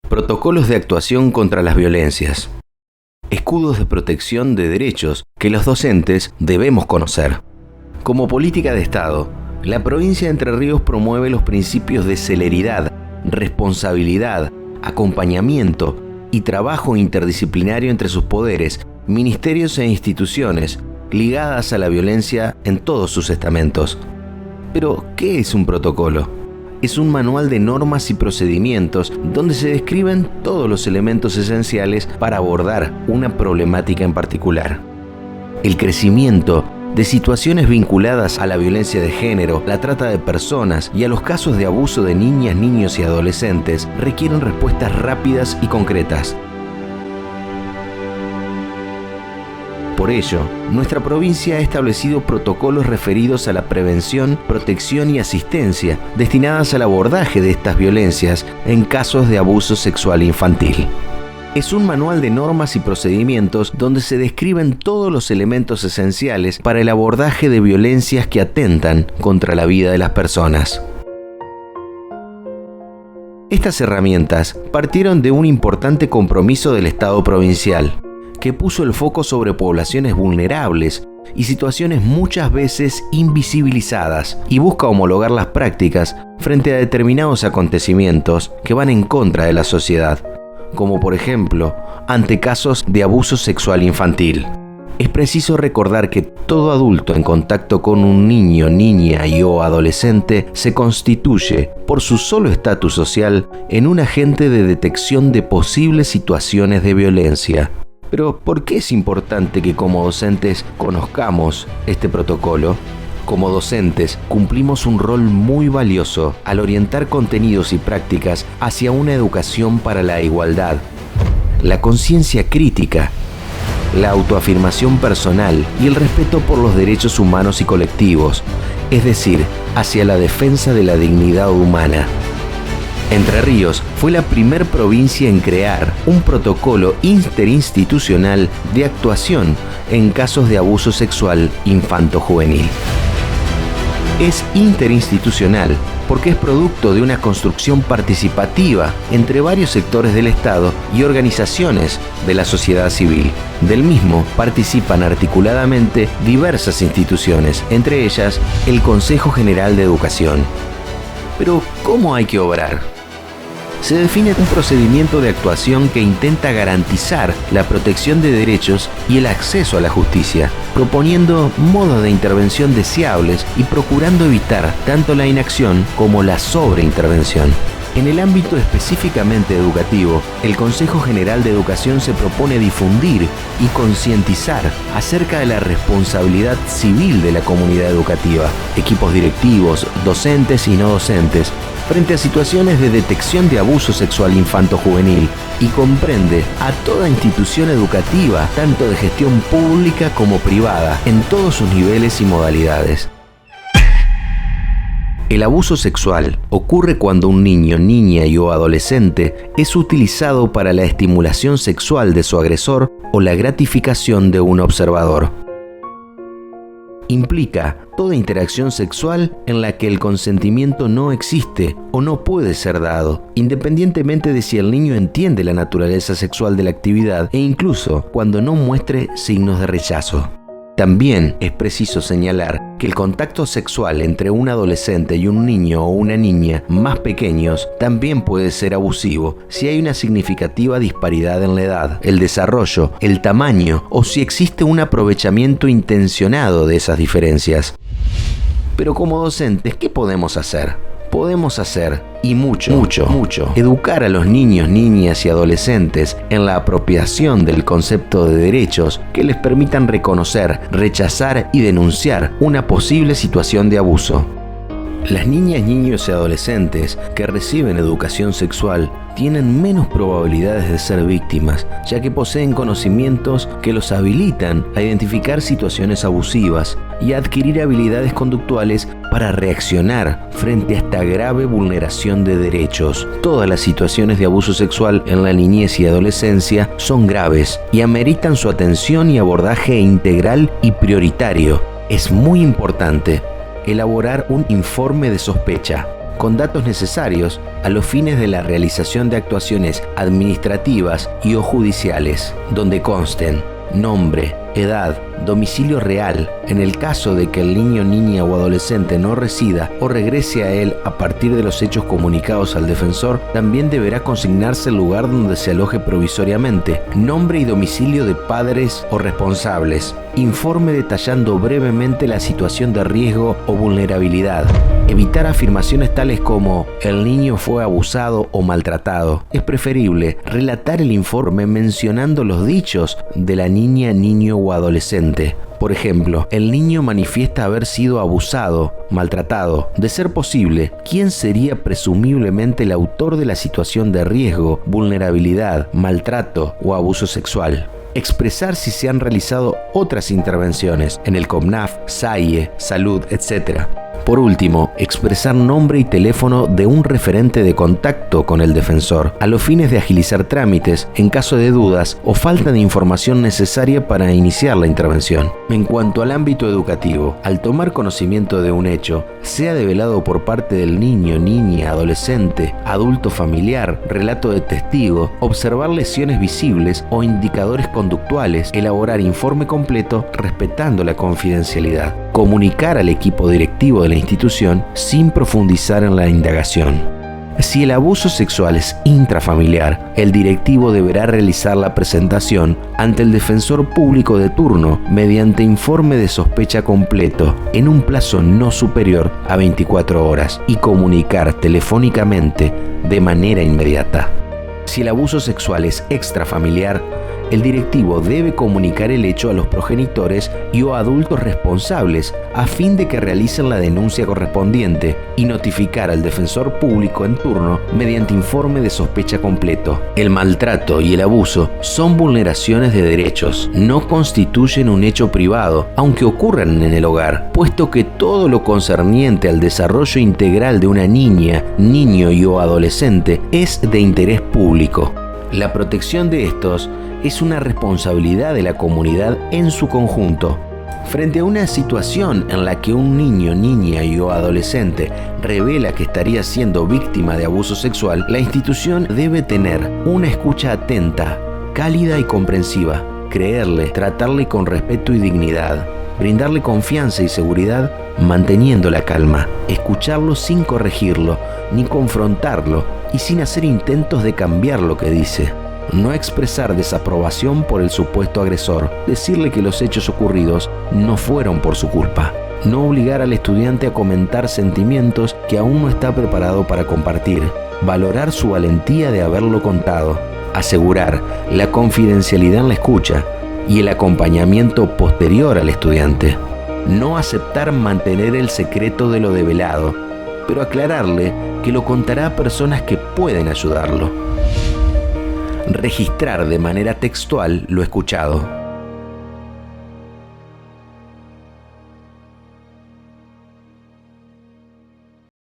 Protocolos de actuación contra las violencias. Escudos de protección de derechos que los docentes debemos conocer. Como política de Estado, la provincia de Entre Ríos promueve los principios de celeridad, responsabilidad, acompañamiento y trabajo interdisciplinario entre sus poderes, ministerios e instituciones ligadas a la violencia en todos sus estamentos. Pero, ¿qué es un protocolo? Es un manual de normas y procedimientos donde se describen todos los elementos esenciales para abordar una problemática en particular. El crecimiento de situaciones vinculadas a la violencia de género, la trata de personas y a los casos de abuso de niñas, niños y adolescentes requieren respuestas rápidas y concretas. Por ello, nuestra provincia ha establecido protocolos referidos a la prevención, protección y asistencia destinadas al abordaje de estas violencias en casos de abuso sexual infantil. Es un manual de normas y procedimientos donde se describen todos los elementos esenciales para el abordaje de violencias que atentan contra la vida de las personas. Estas herramientas partieron de un importante compromiso del Estado provincial, que puso el foco sobre poblaciones vulnerables y situaciones muchas veces invisibilizadas y busca homologar las prácticas frente a determinados acontecimientos que van en contra de la sociedad, como por ejemplo, ante casos de abuso sexual infantil. Es preciso recordar que todo adulto en contacto con un niño, niña o adolescente se constituye, por su solo estatus social, en un agente de detección de posibles situaciones de violencia. Pero, ¿por qué es importante que como docentes conozcamos este protocolo? Como docentes, cumplimos un rol muy valioso al orientar contenidos y prácticas hacia una educación para la igualdad, la conciencia crítica, la autoafirmación personal y el respeto por los derechos humanos y colectivos, es decir, hacia la defensa de la dignidad humana. Entre Ríos fue la primer provincia en crear un protocolo interinstitucional de actuación en casos de abuso sexual infanto-juvenil. Es interinstitucional porque es producto de una construcción participativa entre varios sectores del Estado y organizaciones de la sociedad civil. Del mismo participan articuladamente diversas instituciones, entre ellas el Consejo General de Educación. Pero, ¿cómo hay que obrar? Se define un procedimiento de actuación que intenta garantizar la protección de derechos y el acceso a la justicia, proponiendo modos de intervención deseables y procurando evitar tanto la inacción como la sobreintervención. En el ámbito específicamente educativo, el Consejo General de Educación se propone difundir y concientizar acerca de la responsabilidad civil de la comunidad educativa, equipos directivos, docentes y no docentes, frente a situaciones de detección de abuso sexual infanto-juvenil y comprende a toda institución educativa, tanto de gestión pública como privada, en todos sus niveles y modalidades. El abuso sexual ocurre cuando un niño, niña o adolescente es utilizado para la estimulación sexual de su agresor o la gratificación de un observador. Implica toda interacción sexual en la que el consentimiento no existe o no puede ser dado, independientemente de si el niño entiende la naturaleza sexual de la actividad e incluso cuando no muestre signos de rechazo. También es preciso señalar que el contacto sexual entre un adolescente y un niño o una niña más pequeños también puede ser abusivo si hay una significativa disparidad en la edad, el desarrollo, el tamaño o si existe un aprovechamiento intencionado de esas diferencias. Pero como docentes, ¿qué podemos hacer? Podemos hacer, y mucho, educar a los niños, niñas y adolescentes en la apropiación del concepto de derechos que les permitan reconocer, rechazar y denunciar una posible situación de abuso. Las niñas, niños y adolescentes que reciben educación sexual tienen menos probabilidades de ser víctimas, ya que poseen conocimientos que los habilitan a identificar situaciones abusivas y a adquirir habilidades conductuales para reaccionar frente a esta grave vulneración de derechos. Todas las situaciones de abuso sexual en la niñez y adolescencia son graves y ameritan su atención y abordaje integral y prioritario. Es muy importante elaborar un informe de sospecha, con datos necesarios a los fines de la realización de actuaciones administrativas y o judiciales, donde consten nombre, edad, domicilio real, en el caso de que el niño, niña o adolescente no resida o regrese a él a partir de los hechos comunicados al defensor, también deberá consignarse el lugar donde se aloje provisoriamente, nombre y domicilio de padres o responsables, informe detallando brevemente la situación de riesgo o vulnerabilidad. Evitar afirmaciones tales como el niño fue abusado o maltratado. Es preferible relatar el informe mencionando los dichos de la niña, niño o adolescente. Por ejemplo, el niño manifiesta haber sido abusado, maltratado. De ser posible, ¿quién sería presumiblemente el autor de la situación de riesgo, vulnerabilidad, maltrato o abuso sexual? Expresar si se han realizado otras intervenciones en el COMNAF, SAIE, Salud, etc. Por último, expresar nombre y teléfono de un referente de contacto con el defensor, a los fines de agilizar trámites en caso de dudas o falta de información necesaria para iniciar la intervención. En cuanto al ámbito educativo, al tomar conocimiento de un hecho, sea develado por parte del niño, niña, adolescente, adulto familiar, relato de testigo, observar lesiones visibles o indicadores conductuales, elaborar informe completo respetando la confidencialidad, comunicar al equipo directivo de la institución sin profundizar en la indagación. Si el abuso sexual es intrafamiliar, el directivo deberá realizar la presentación ante el defensor público de turno mediante informe de sospecha completo en un plazo no superior a 24 horas y comunicar telefónicamente de manera inmediata. Si el abuso sexual es extrafamiliar, el directivo debe comunicar el hecho a los progenitores y o adultos responsables a fin de que realicen la denuncia correspondiente y notificar al defensor público en turno mediante informe de sospecha completo. El maltrato y el abuso son vulneraciones de derechos, no constituyen un hecho privado, aunque ocurran en el hogar, puesto que todo lo concerniente al desarrollo integral de una niña, niño y o adolescente es de interés público. La protección de estos es una responsabilidad de la comunidad en su conjunto. Frente a una situación en la que un niño, niña y o adolescente revela que estaría siendo víctima de abuso sexual, la institución debe tener una escucha atenta, cálida y comprensiva, creerle, tratarle con respeto y dignidad, brindarle confianza y seguridad manteniendo la calma, escucharlo sin corregirlo ni confrontarlo y sin hacer intentos de cambiar lo que dice. No expresar desaprobación por el supuesto agresor, decirle que los hechos ocurridos no fueron por su culpa. No obligar al estudiante a comentar sentimientos que aún no está preparado para compartir. Valorar su valentía de haberlo contado. Asegurar la confidencialidad en la escucha y el acompañamiento posterior al estudiante. No aceptar mantener el secreto de lo develado, pero aclararle que lo contará a personas que pueden ayudarlo. Registrar de manera textual lo escuchado.